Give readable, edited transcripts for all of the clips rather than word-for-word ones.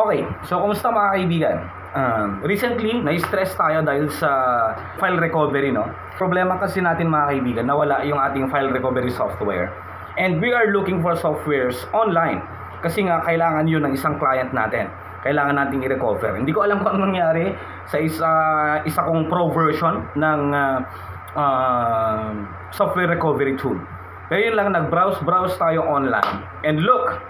Okay, so kumusta mga kaibigan? Recently, na-stress tayo dahil sa file recovery, no? Problema kasi natin mga kaibigan, nawala yung ating file recovery software. And we are looking for softwares online. Kasi nga, kailangan yun ng isang client natin. Kailangan nating i-recover. Hindi ko alam kung anong nangyari sa isa kong pro version ng software recovery tool. Pero yun lang, nag-browse tayo online. And look,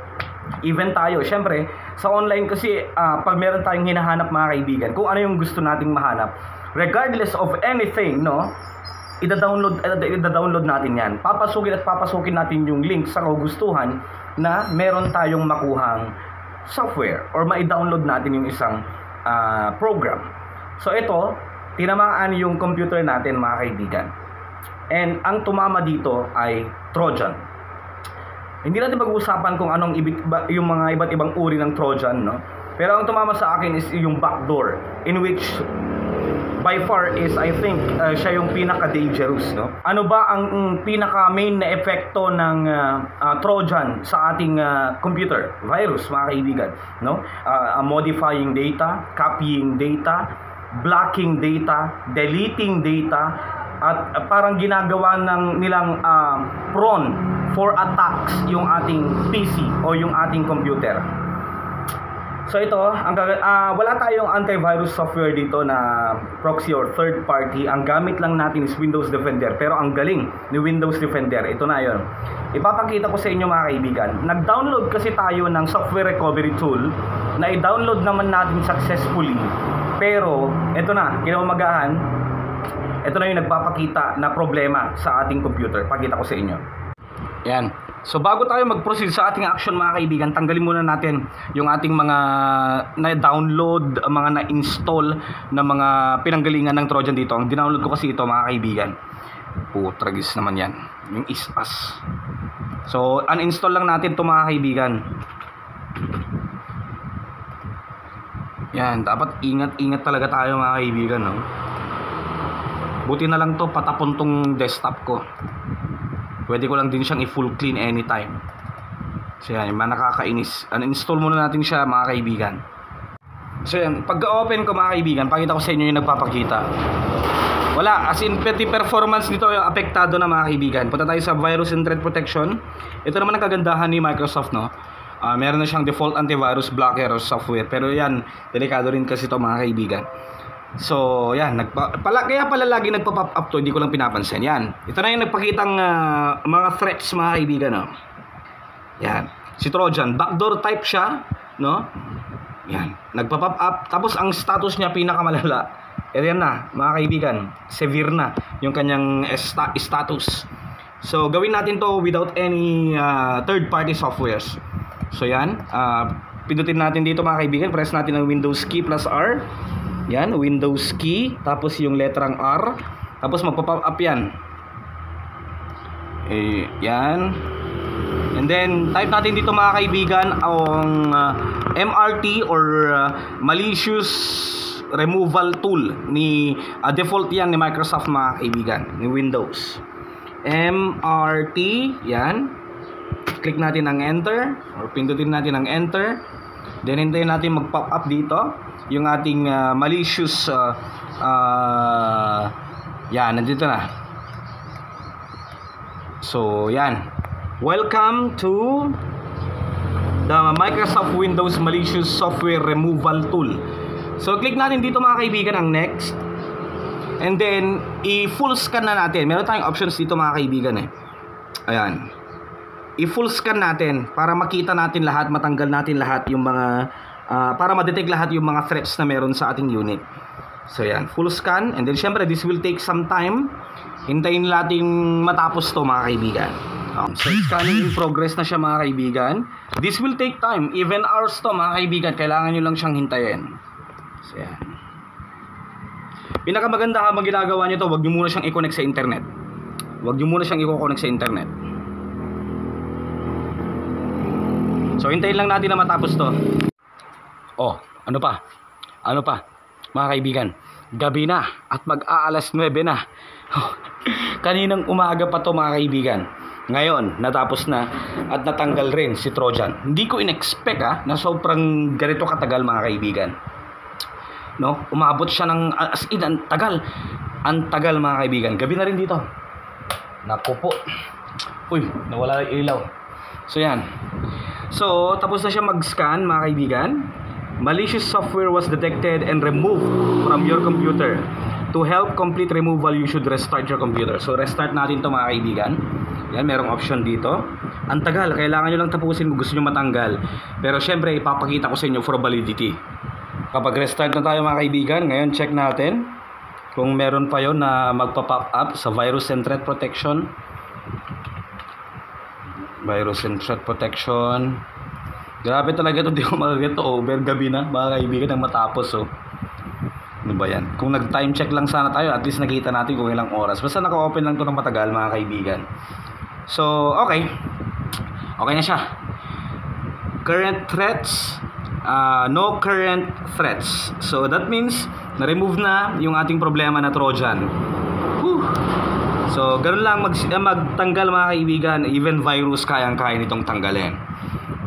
event tayo. Siyempre, sa online kasi, pag meron tayong hinahanap mga kaibigan, kung ano yung gusto nating mahanap, regardless of anything, no, ida-download natin yan. Papasukin natin yung link sa kagustuhan na meron tayong makuhang software or mai-download natin yung isang program. So ito, tinamaan yung computer natin mga kaibigan. And ang tumama dito ay Trojan. Hindi natin pag-uusapan kung anong yung mga iba't ibang uri ng Trojan, no? Pero ang tumama sa akin is yung backdoor, in which by far is, I think, siya yung pinaka-dangerous, no? Ano ba ang pinaka-main na epekto ng Trojan sa ating computer? Virus, mga kaibigan, no? Modifying data, copying data, blocking data, deleting data, at parang ginagawa nilang prone for attacks yung ating PC o yung ating computer. So ito, wala tayong antivirus software dito na proxy or third party. Ang gamit lang natin is Windows Defender. Pero ang galing ni Windows Defender, ito na yon. Ipapakita ko sa inyo mga kaibigan. Nag-download kasi tayo ng software recovery tool na i-download naman natin successfully. Pero ito na, kinaumagahan, ito na yung nagpapakita na problema sa ating computer. Pakita ko sa inyo. Yan. So bago tayo mag-proceed sa ating action mga kaibigan, tanggalin muna natin yung ating mga na-download, mga na-install na mga pinanggalingan ng Trojan dito. Ang dinownload ko kasi ito mga kaibigan. Putragis naman yan. Yung is-as. So uninstall lang natin ito mga kaibigan. Yan. Dapat ingat-ingat talaga tayo mga kaibigan, no? Buti na lang to, patapon tong desktop ko. Pwede ko lang din siyang i-full clean anytime. So yan, yung mga nakakainis. Uninstall muna natin siya mga kaibigan. So yan, pagka-open ko mga kaibigan, pakita ko sa inyo yung nagpapakita. Wala, as in pati performance nito yung apektado na mga kaibigan. Punta tayo sa virus and threat protection. Ito naman ang kagandahan ni Microsoft, no? Meron na siyang default antivirus blocker software. Pero yan, delikado rin kasi ito mga kaibigan. So, yan, kaya pala lagi nagpa-pop up to, hindi ko lang pinapansin. Yan, ito na yung nagpakitang mga threats mga kaibigan, no? Yan, si Trojan, backdoor type siya, no? Yan, nagpa-pop up, tapos ang status niya pinakamalala. Yan na, mga kaibigan, severe na yung kanyang status. So, gawin natin to without any third-party softwares. So, yan, pindutin natin dito mga kaibigan, press natin ang Windows key plus R. Yan, Windows key, tapos yung letrang R, tapos magpa-pop up yan. Yan. And then, type natin dito mga kaibigan ang MRT or malicious removal tool ni default yan ni Microsoft mga kaibigan, ni Windows. MRT, yan. Click natin ang enter or pindutin natin ang enter. Then hintayin natin mag-pop up dito yung ating malicious yan, nandito na. So yan, welcome to the Microsoft Windows Malicious Software Removal Tool. So click natin dito mga kaibigan ang next. And then i-full scan na natin. Meron tayong options dito mga kaibigan eh. Ayan, i-full scan natin para makita natin lahat, matanggal natin lahat yung mga para ma-detect lahat yung mga threats na meron sa ating unit. So yan, full scan. And then syempre this will take some time. Hintayin natin matapos to mga kaibigan. So scanning in progress na siya mga kaibigan. This will take time, even hours to mga kaibigan. Kailangan nyo lang siyang hintayin. So yan, pinakamaganda habang ginagawa nyo to, huwag nyo muna siyang i-connect sa internet. Huwag nyo muna siyang i-connect sa internet. So hintayin lang natin na matapos to. Oh, ano pa? Ano pa? Mga kaibigan, gabi na at mag-aalas 9 na. Kaninang umaga pa to mga kaibigan. Ngayon, natapos na at natanggal rin si Trojan. Hindi ko in-expect na sobrang ganito katagal mga kaibigan. No? Umabot siya ng as in, ang tagal. Ang tagal mga kaibigan. Gabi na rin dito. Naku po. Uy, nawala yung ilaw. So yan. So, tapos na siya mag-scan mga kaibigan. Malicious software was detected and removed from your computer. To help complete removal, you should restart your computer. So, restart natin to mga kaibigan. Yan, merong option dito. Ang tagal, kailangan nyo lang tapusin kung gusto nyo matanggal. Pero syempre, ipapakita ko sa inyo for validity. Kapag restart na tayo mga kaibigan, ngayon check natin kung meron pa yon na magpa-pop up sa virus and threat protection. Virus and threat protection. Grabe talaga ito, di ko magagat to. Over gabi na mga kaibigan nang matapos. Oh. Ano ba yan? Kung nag-time check lang sana tayo, at least nakita natin kung ilang oras. Basta naka-open lang to ng matagal mga kaibigan. So, okay. Okay na siya. Current threats. No current threats. So, that means, na-remove na yung ating problema na Trojan. Whew. So, ganun lang magtanggal mga kaibigan. Even virus, kayang-kaya nitong tanggalin.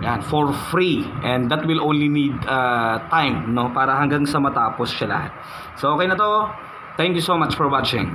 Yan, for free. And that will only need time, no? Para hanggang sa matapos siya lahat. So, okay na to. Thank you so much for watching.